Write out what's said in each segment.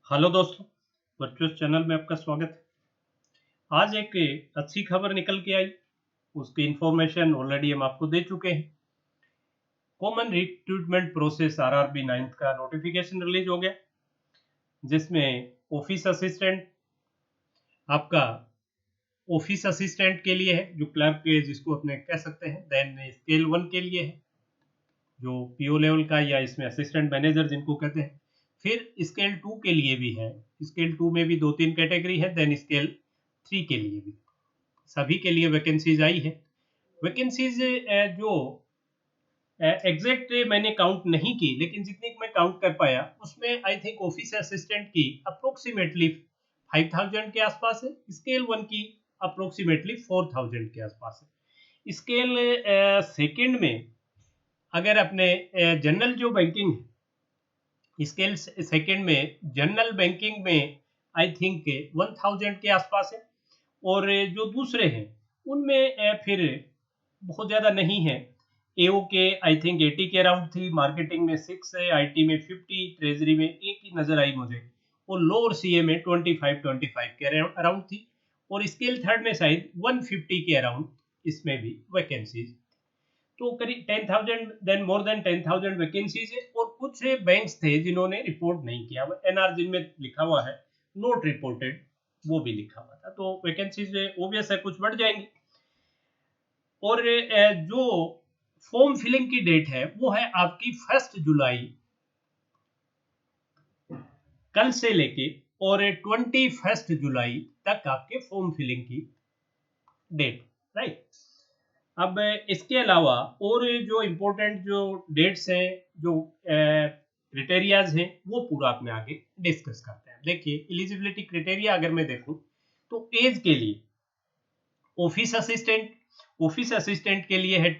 Hello दोस्तों, virtuous channel में आपका स्वागत है। आज एक अच्छी खबर निकल के आई, उसकी इन्फॉर्मेशन ऑलरेडी हम आपको दे चुके हैं। Common recruitment process RRB 9th का नोटिफिकेशन रिलीज हो गया, जिसमें ऑफिस असिस्टेंट आपका ऑफिस असिस्टेंट के लिए है, जो क्लर्क के जिसको अपने कह सकते हैं। देन स्केल 1 के लिए है, जो पीओ लेवल का, या इसमें असिस्टेंट मैनेजर जिनको कहते हैं। फिर स्केल 2 के लिए भी है। स्केल 2 में भी 2-3 कैटेगरी है। देन स्केल 3 के लिए भी, सभी के लिए वैकेंसीज आई है। वैकेंसीज जो एग्जैक्ट मैंने काउंट नहीं की, लेकिन जितनी मैं काउंट कर पाया उसमें आई थिंक ऑफिस असिस्टेंट की अप्रोक्सीमेटली 5000 के आसपास है। स्केल 1 की अप्रोक्सीमेटली 4000 के आसपास है। स्केल सेकेंड में अगर अपने जनरल जो बैंकिंग है, स्केल सेकेंड में जनरल बैंकिंग में आई थिंक 1000 के आसपास है। और जो दूसरे हैं उनमें फिर बहुत ज़्यादा नहीं है। एओ के आई थिंक 80 के अराउंड थी, मार्केटिंग में 6 है, आईटी में 50, ट्रेजरी में एक ही नज़र आई मुझे, और लोअर सीए में 25 के अराउंड थी। और स्केल थर्ड में शायद 150 के अराउंड इसमें भी वैकेंसीज। तो करीब 10,000, देन मोर देन 10,000 वैकेंसीज है। और कुछ बैंक्स थे जिन्होंने रिपोर्ट नहीं किया, एनआर जिनमें लिखा हुआ है नोट रिपोर्टेड, वो भी लिखा हुआ था। तो वैकेंसीज ओबियस है कुछ बढ़ जाएंगी। और जो फॉर्म फिलिंग की डेट है वो है आपकी 1 जुलाई कल से लेके, और 21 जुलाई तक आपके फॉर्म फिलिंग की डेट, राइट। अब इसके अलावा और जो इम्पोर्टेंट जो डेट्स हैं, जो क्रिटेरियाज हैं, वो पूरा अपने आगे डिस्कस करते हैं। देखिए, एलिजिबिलिटी क्रिटेरिया अगर मैं देखूं तो एज के लिए ऑफिस असिस्टेंट के लिए है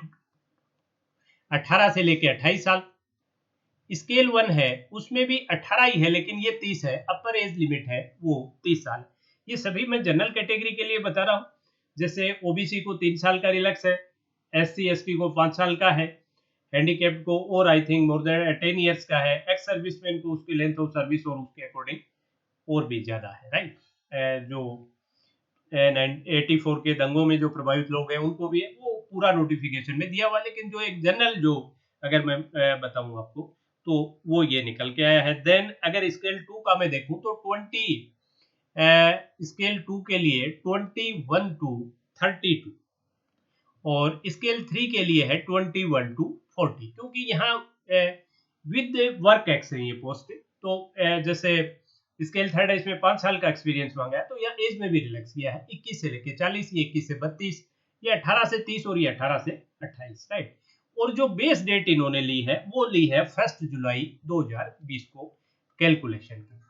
18 से लेके 28 साल। स्केल 1 है उसमें भी 18 ही है, लेकिन ये 30 है, अपर एज लिमिट है वो 30 साल। ये सभी मैं जनरल कैटेगरी के लिए बता रहा हूँ। जैसे ओबीसी को 3 साल का रिलैक्स है, एससी एसटी को 5 साल का है, हैंडीकैप्ड को और I think more than 10 years का है, एक्स सर्विसमैन को उसकी लेंथ ऑफ सर्विस और उसके अकॉर्डिंग और भी ज्यादा है, राइट। जो 84 के दंगों में जो प्रभावित लोग हैं उनको भी है, वो पूरा नोटिफिकेशन में दिया हुआ। लेकिन जो एक जनरल जो अगर मैं बताऊं आपको, तो वो ये निकल के आया है। देन अगर स्केल 2 का मैं देखूं तो 20 स्केल 2 के लिए 21 टू 32, और स्केल 3 के लिए है 21 टू 40, क्योंकि यहाँ विद वर्क एक्स है ये पोस्ट। तो जैसे स्केल थर्ड है, इसमें 5 साल का एक्सपीरियंस मांगा है, तो यह एज में भी रिलैक्स किया है, 21 से लेके 40, ये 21 से 32, ये 18 से 30 और ये 18 से 28, राइट। और जो बेस डेट इन्होंने ली है वो ली है 1 जुलाई 2020 को कैलकुलेशन की,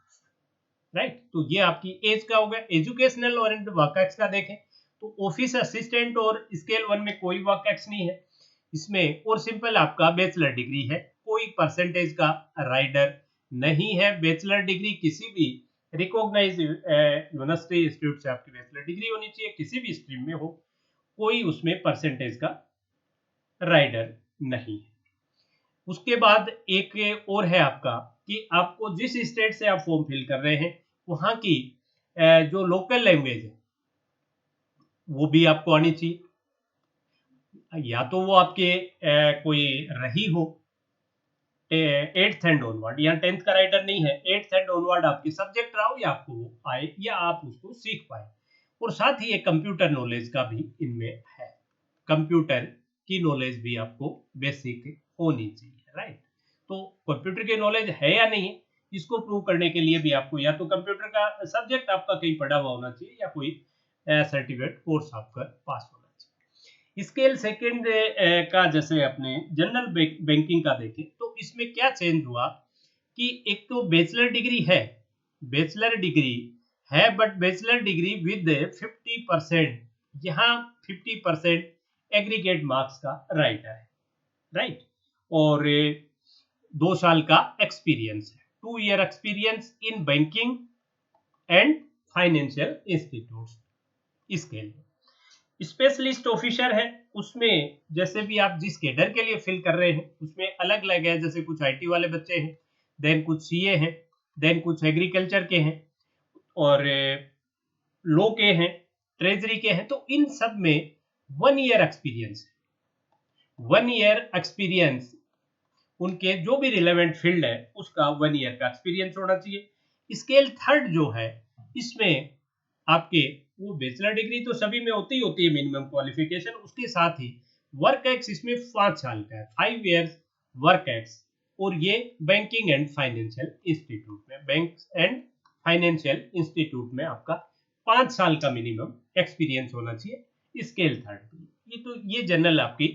राइट। तो ये आपकी एज का हो गया। एजुकेशनल और वर्क एक्स का देखें तो ऑफिस असिस्टेंट और स्केल 1 में कोई वर्क एक्स नहीं है इसमें, और सिंपल आपका बैचलर डिग्री है, कोई परसेंटेज का राइडर नहीं है। बैचलर डिग्री किसी भी रिकॉग्नाइज यूनिवर्सिटी इंस्टीट्यूट से आपकी बैचलर डिग्री होनी चाहिए, किसी भी स्ट्रीम में हो, कोई उसमें परसेंटेज का राइडर नहीं है। उसके बाद एक और है आपका कि आपको जिस स्टेट से आप फॉर्म फिल कर रहे हैं वहां की जो लोकल लैंग्वेज है वो भी आपको आनी चाहिए। या तो वो आपके कोई रही हो 8th एंड ऑनवर्ड, या 10th का राइटर नहीं है, 8th एंड ऑनवर्ड आपकी सब्जेक्ट रहा हो, या आपको वो आए, या आप उसको सीख पाए। और साथ ही एक कंप्यूटर नॉलेज का भी इनमें है, कंप्यूटर की नॉलेज भी आपको बेसिक होनी चाहिए, राइट। तो कंप्यूटर की नॉलेज है या नहीं, इसको प्रूव करने के लिए भी आपको या तो कंप्यूटर का सब्जेक्ट आपका कहीं पढ़ा हुआ होना चाहिए, या कोई सर्टिफिकेट कोर्स आपका पास होना चाहिए। स्केल सेकंड का जैसे अपने जनरल बैंकिंग का देखें तो इसमें क्या चेंज हुआ कि एक तो बैचलर डिग्री है, बट बैचलर डिग्री विद 50%, यहाँ 50% एग्रीगेट मार्क्स का राइटर है, राइट। और 2 साल का एक्सपीरियंस है, 2 year experience in banking and financial institute. Scale specialist officer है, उसमें जैसे भी आप जिस कैडर के लिए फिल कर रहे हैं उसमें अलग अलग है। जैसे कुछ आईटी वाले बच्चे हैं, देन कुछ सीए हैं, देन कुछ एग्रीकल्चर के हैं और लॉ के हैं, ट्रेजरी के हैं। तो इन सब में 1 ईयर एक्सपीरियंस, 1 ईयर एक्सपीरियंस, उनके जो भी रिलेवेंट फील्ड है उसका 1 ईयर का एक्सपीरियंस होना चाहिए। स्केल थर्ड जो है, इसमें आपके वो बैचलर डिग्री तो सभी में होती है मिनिमम क्वालिफिकेशन, उसके साथ ही वर्क एक्स इसमें 5 साल का है, 5 इयर्स वर्क एक्स। और ये बैंकिंग एंड फाइनेंशियल इंस्टीट्यूट में, बैंक एंड फाइनेंशियल इंस्टीट्यूट में आपका 5 साल का मिनिमम एक्सपीरियंस होना चाहिए स्केल थर्ड। ये तो ये जनरल आपकी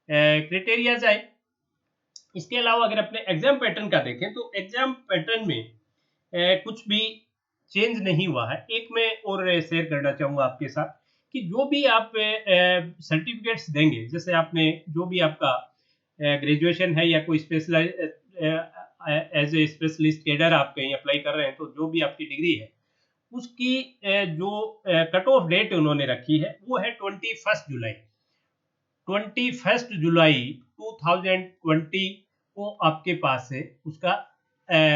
क्राइटेरियाज आए। इसके अलावा अगर अपने एग्जाम पैटर्न का देखें तो एग्जाम पैटर्न में कुछ भी चेंज नहीं हुआ है। एक मैं और शेयर करना चाहूँगा आपके साथ कि जो भी आप सर्टिफिकेट्स देंगे, जैसे आपने जो भी आपका ग्रेजुएशन है या कोई एज ए स्पेशलिस्ट कैडर आप कहीं अप्लाई कर रहे हैं, तो जो भी आपकी डिग्री है उसकी जो कट ऑफ डेट उन्होंने रखी है वो है 21 जुलाई। 21 जुलाई 2020 को आपके पास है उसका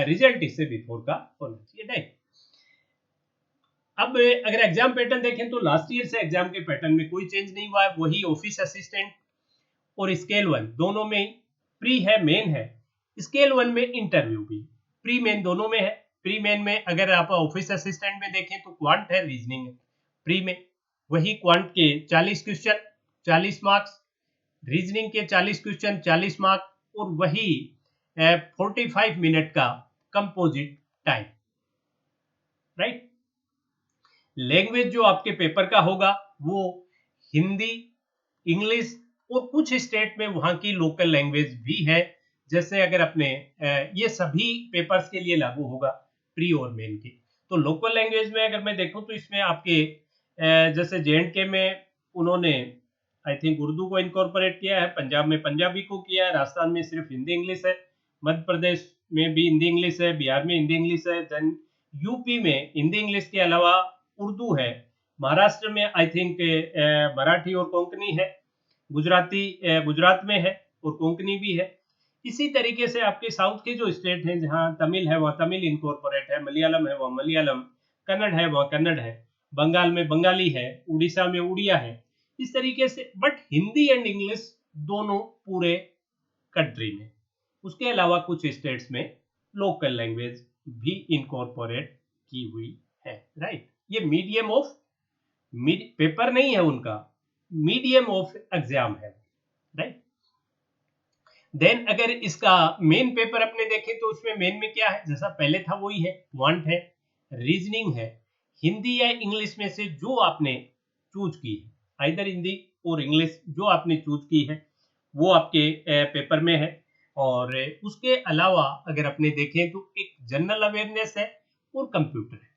रिजल्ट इससे बिफोर का होना चाहिए, राइट। अब अगर एग्जाम पैटर्न देखें तो लास्ट ईयर से एग्जाम के पैटर्न में कोई चेंज नहीं हुआ है, वही ऑफिस असिस्टेंट और स्केल 1 दोनों में प्री है, मेन है। स्केल 1 में इंटरव्यू भी प्री मेन दोनों में है। प्री मेन में अगर आप ऑफिस असिस्टेंट में देखें तो क्वांट है, रीजनिंग है प्री में, वही क्वांट के 40 क्वेश्चन 40 मार्क्स, रीजनिंग के 40 क्वेश्चन 40 मार्क्स, और वही 45 मिनट का कंपोजिट टाइम, राइट। लैंग्वेज जो आपके पेपर का होगा वो हिंदी, इंग्लिश और कुछ स्टेट में वहां की लोकल लैंग्वेज भी है। जैसे अगर अपने ये सभी पेपर्स के लिए लागू होगा प्री और मेन के। तो लोकल लैंग्वेज में अगर मैं देखूं तो इसमें आपके जैसे जे.एंड.के में उन्होंने आई थिंक उर्दू को इनकॉर्पोरेट किया है, पंजाब में पंजाबी को किया है, राजस्थान में सिर्फ हिंदी इंग्लिश है, मध्य प्रदेश में भी हिंदी इंग्लिश है, बिहार में हिंदी इंग्लिश है, देन यूपी में हिंदी इंग्लिश के अलावा उर्दू है, महाराष्ट्र में आई थिंक मराठी और कोंकणी है, गुजराती गुजरात में है और कोंकणी भी है। इसी तरीके से आपके साउथ के जो स्टेट हैं जहां तमिल है वहाँ तमिल इनकॉर्पोरेट है, मलयालम है वहाँ मलयालम, कन्नड़ है वहाँ कन्नड़ है, बंगाल में बंगाली है, उड़ीसा में उड़िया है, इस तरीके से। बट हिंदी एंड इंग्लिश दोनों पूरे कंट्री में, उसके अलावा कुछ स्टेट्स में लोकल लैंग्वेज भी इनकॉर्पोरेट की हुई है, राइट। ये मीडियम ऑफ पेपर नहीं है उनका, मीडियम ऑफ एग्जाम है, राइट। देन अगर इसका मेन पेपर अपने देखें तो उसमें मेन में क्या है, जैसा पहले था वही है, क्वांट है, रीजनिंग है, हिंदी या इंग्लिश में से जो आपने चूज की है, आइदर हिंदी और इंग्लिश जो आपने चूज की है वो आपके पेपर में है। और उसके अलावा अगर अपने देखें तो एक जनरल अवेयरनेस है और कंप्यूटर है,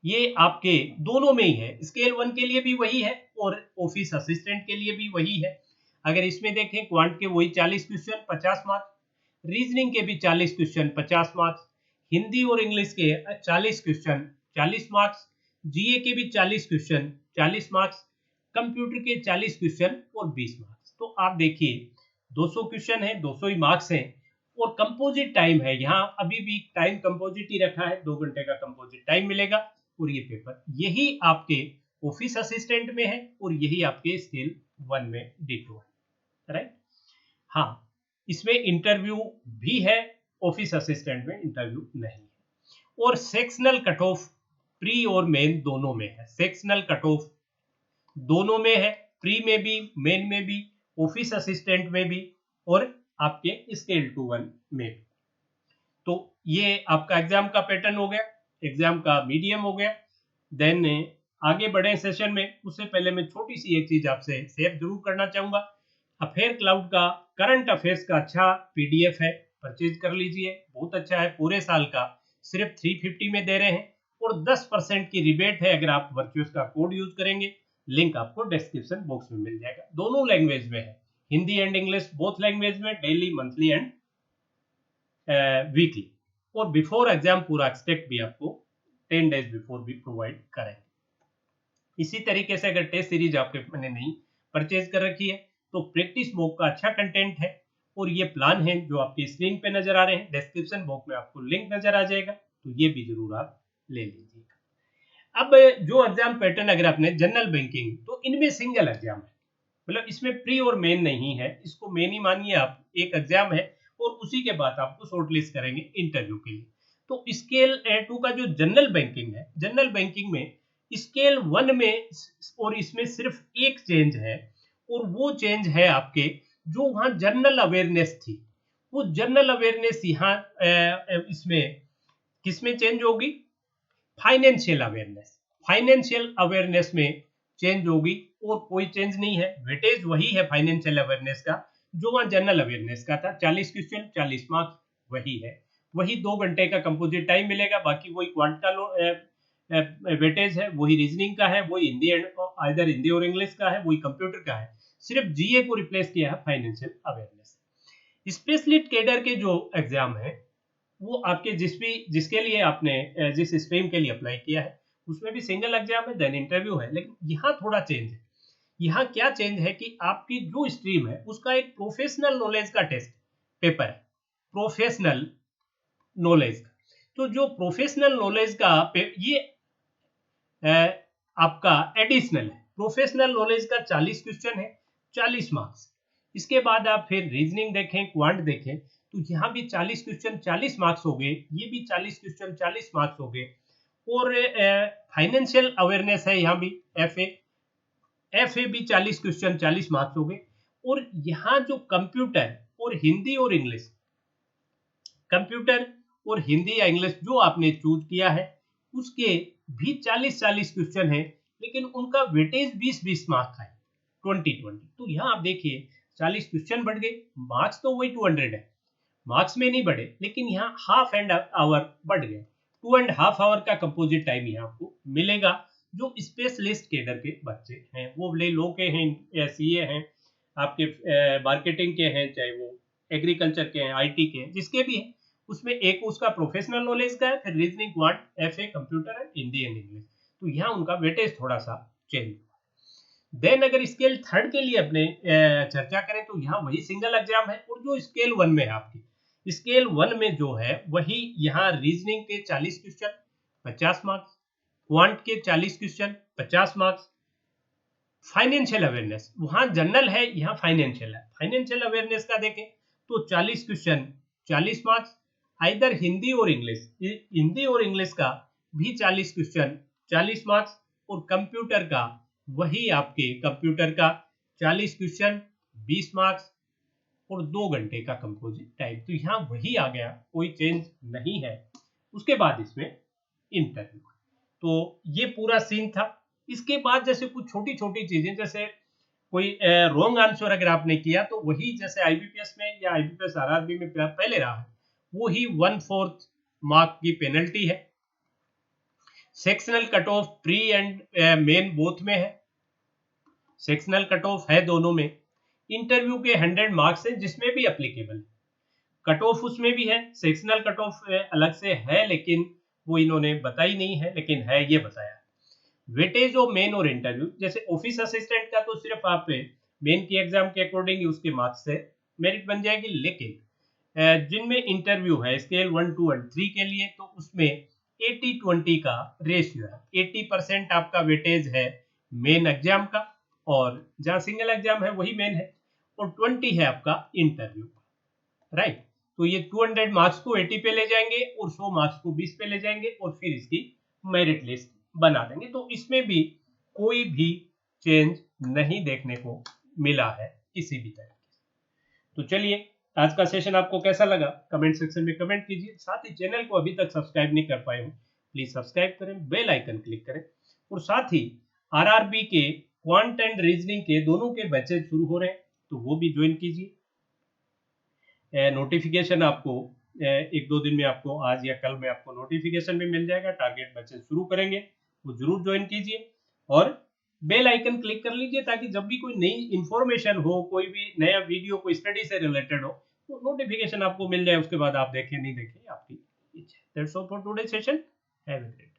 ये आपके दोनों में ही है। स्केल 1 के लिए भी वही है और ऑफिस असिस्टेंट के लिए भी वही है। अगर इसमें देखें क्वांट के वही 40 क्वेश्चन 50 मार्क्स, रीजनिंग के भी 40 क्वेश्चन 50 मार्क्स, हिंदी और इंग्लिश के 40 क्वेश्चन 40 मार्क्स, जीए के भी 40 क्वेश्चन 40 मार्क्स, कंप्यूटर के 40 क्वेश्चन और 20 मार्क्स। तो आप देखिए 200 क्वेश्चन है, 200 ही मार्क्स हैं, और कंपोजिट टाइम है, यहाँ अभी भी टाइम कंपोजिट ही रखा है, 2 घंटे का कंपोजिट टाइम मिलेगा। और ये पेपर यही आपके ऑफिस असिस्टेंट में है और यही आपके स्केल 1 में डिटो है, राइट। हाँ, इसमें इंटरव्यू भी है, ऑफिस असिस्टेंट में इंटरव्यू नहीं है। और सेक्शनल कट ऑफ प्री और मेन दोनों में है, सेक्शनल कट ऑफ दोनों में है, प्री में भी मेन में भी, ऑफिस असिस्टेंट में भी और आपके स्केल 2-1 में भी। तो ये आपका एग्जाम का पैटर्न हो गया, एग्जाम का मीडियम हो गया। देन आगे बढ़े सेशन में, उससे पहले मैं छोटी सी एक चीज आपसे शेयर जरूर करना चाहूंगा। अफेयर क्लाउड का करंट अफेयर्स का अच्छा पीडीएफ है, परचेज कर लीजिए, बहुत अच्छा है, पूरे साल का सिर्फ 350 में दे रहे हैं और 10% की रिबेट है अगर आप वर्चुअस का कोड यूज करेंगे। लिंक आपको डिस्क्रिप्शन बॉक्स में मिल जाएगा, दोनों लैंग्वेज में है, Hindi and English both language में, डेली मंथली एंड वीकली। और बिफोर एग्जाम पूरा एक्सपेक्ट भी आपको 10 डेज बिफोर भी प्रोवाइड करेंगे। इसी तरीके से अगर टेस्ट सीरीज आपके मैंने नहीं परचेज कर रखी है तो प्रैक्टिस बुक का अच्छा कंटेंट है, और ये प्लान है जो आपकी स्क्रीन पे नजर आ रहे हैं, डिस्क्रिप्शन बॉक्स में आपको लिंक नजर आ जाएगा, तो ये भी जरूर आप ले लीजिएगा। अब जो एग्जाम पैटर्न अगर आपने जनरल बैंकिंग, तो इनमें सिंगल एग्जाम है, मतलब इसमें प्री और मेन नहीं है, इसको मेन ही मानिए आप, एक एग्जाम है और उसी के बाद आपको शॉर्टलिस्ट करेंगे इंटरव्यू के लिए। तो स्केल 2 का जो जनरल बैंकिंग है, जनरल बैंकिंग में स्केल 1 में और इसमें सिर्फ एक चेंज है, और वो चेंज है आपके जो वहां जनरल अवेयरनेस थी, वो जनरल अवेयरनेस यहाँ इसमें किसमें चेंज होगी, फाइनेंशियल अवेयरनेस, फाइनेंशियल अवेयरनेस में चेंज होगी, और कोई चेंज नहीं है, वेटेज वही है फाइनेंशियल अवेयरनेस का जो वहां जनरल अवेयरनेस का था, 40 क्वेश्चन 40 मार्क्स वही है, वही 2 घंटे का कंपोजिट टाइम मिलेगा, बाकी वही क्वांट का वेटेज है, वही रीजनिंग का है, वही हिंदी इधर हिंदी और इंग्लिश का है, वही कंप्यूटर का है, सिर्फ जीए को रिप्लेस किया है फाइनेंशियल अवेयरनेस। स्पेशलिस्ट कैडर के जो एग्जाम है वो आपके जिसके लिए आपने जिस स्ट्रीम के लिए अप्लाई किया है उसमें भी सिंगल एग्जाम है, देन इंटरव्यू है, लेकिन यहाँ थोड़ा चेंज है। यहाँ क्या चेंज है कि आपकी जो स्ट्रीम है उसका एक प्रोफेशनल नॉलेज का टेस्ट पेपर है, प्रोफेशनल नॉलेज का। तो जो प्रोफेशनल नॉलेज का ये आपका एडिशनल है, प्रोफेशनल नॉलेज का 40 क्वेश्चन है, 40 मार्क्स। इसके बाद आप फिर रीजनिंग देखें, क्वांट देखें, तो यहाँ भी 40 क्वेश्चन 40 मार्क्स हो गए, ये भी 40 क्वेश्चन 40 मार्क्स हो गए, और फाइनेंशियल अवेयरनेस है यहाँ भी, एफए भी 40 क्वेश्चन 40 मार्क्स हो गए, और यहाँ जो कंप्यूटर और हिंदी और इंग्लिश, कंप्यूटर और हिंदी या इंग्लिश जो आपने चूज किया है उसके भी 40-40 क्वेश्चन है, लेकिन उनका वेटेज 20-20 मार्क्स है, 20-20। तो यहाँ आप देखिए 40 क्वेश्चन बढ़ गए, मार्क्स तो वही 200 है, मार्क्स में नहीं बढ़े, लेकिन यहाँ हाफ एंड आवर बढ़ गए, 2.5 आवर का कंपोजिट टाइम यहाँ आपको मिलेगा। जो स्पेशलिस्ट कैडर के बच्चे हैं, वो ले लो के हैं या सीए हैं, आपके मार्केटिंग के हैं, चाहे वो एग्रीकल्चर के हैं, आईटी के हैं, जिसके भी हैं, उसमें एक उसका प्रोफेशनल नॉलेज का है, फिर reasoning, quant, FA, computer and Hindi and English, तो यहाँ उनका वेटेज थोड़ा सा चेंज हुआ। देन अगर स्केल 3 के लिए अपने चर्चा करें तो यहाँ वही सिंगल एग्जाम है, और जो स्केल 1 में है आपकी, स्केल 1 में जो है वही यहाँ रीजनिंग के 40 क्वेश्चन 50 मार्क्स, क्वांट के 40 क्वेश्चन 50 मार्क्स, फाइनेंशियल अवेयरनेस वहां जनरल है, यहाँ फाइनेंशियल है, फाइनेंशियल अवेयरनेस का देखें तो 40 क्वेश्चन 40 मार्क्स, इधर हिंदी और इंग्लिश, हिंदी और इंग्लिश का भी 40 क्वेश्चन 40 मार्क्स, और कंप्यूटर का वही आपके कंप्यूटर का 40 क्वेश्चन 20 मार्क्स, और 2 घंटे का कंपोजिट टाइम, तो यहाँ वही आ गया, कोई चेंज नहीं है। उसके बाद इसमें इंटरव्यू, तो ये पूरा सीन था। इसके बाद जैसे कुछ छोटी छोटी चीजें, जैसे कोई रॉन्ग आंसर अगर आपने किया तो वही जैसे आईबीपीएस में या आईबीपीएस आरआरबी में पहले रहा है, वही 1/4 मार्क की पेनल्टी है। Sectional cut off pre and main both में है, सेक्शनल कट ऑफ है दोनों में। इंटरव्यू के 100 मार्क्स हैं जिसमें भी एप्लीकेबल, कट ऑफ उसमें भी है, सेक्शनल कट ऑफ अलग से है, लेकिन वो इन्होंने बताई नहीं है, लेकिन है ये बताया। वेटेज ऑफ मेन और इंटरव्यू, जैसे ऑफिस असिस्टेंट का तो सिर्फ आप मेन की एग्जाम के अकॉर्डिंग उसके मार्क्स से मेरिट बन जाएगी, लेकिन जिनमें इंटरव्यू है स्केल 1, 2 और 3 के लिए, तो उसमें 80-20 का रेशियो है, 80% आपका वेटेज है मेन एग्जाम का, और जहां सिंगल एग्जाम है वही मेन है, और 20 है आपका इंटरव्यू का, राइट। तो ये 200 मार्क्स को 80 पे ले जाएंगे और 100 मार्क्स को 20 पे ले जाएंगे, और फिर इसकी मेरिट लिस्ट बना देंगे। तो इसमें भी कोई भी चेंज नहीं देखने को मिला है किसी भी तरीके से। तो चलिए, आज का सेशन आपको कैसा लगा कमेंट सेक्शन में कमेंट कीजिए। साथ ही चैनल को अभी तक सब्सक्राइब नहीं कर पाए हो, प्लीज सब्सक्राइब करें, बेल आइकन क्लिक करें, और साथ ही आरआरबी के क्वांट एंड रीजनिंग के दोनों के बैचेज शुरू हो रहे हैं, तो वो भी ज्वाइन कीजिए। नोटिफिकेशन आपको 1-2 दिन में, आपको आज या कल में आपको नोटिफिकेशन भी मिल जाएगा, टारगेट बैचेज शुरू करेंगे, वो जरूर ज्वाइन कीजिए, और बेल आइकन क्लिक कर लीजिए ताकि जब भी कोई नई इंफॉर्मेशन हो, कोई भी नया वीडियो कोई स्टडी से रिलेटेड हो, तो नोटिफिकेशन आपको मिल जाए, उसके बाद आप देखें नहीं देखें आपकी इच्छा। That's all for today session, have a great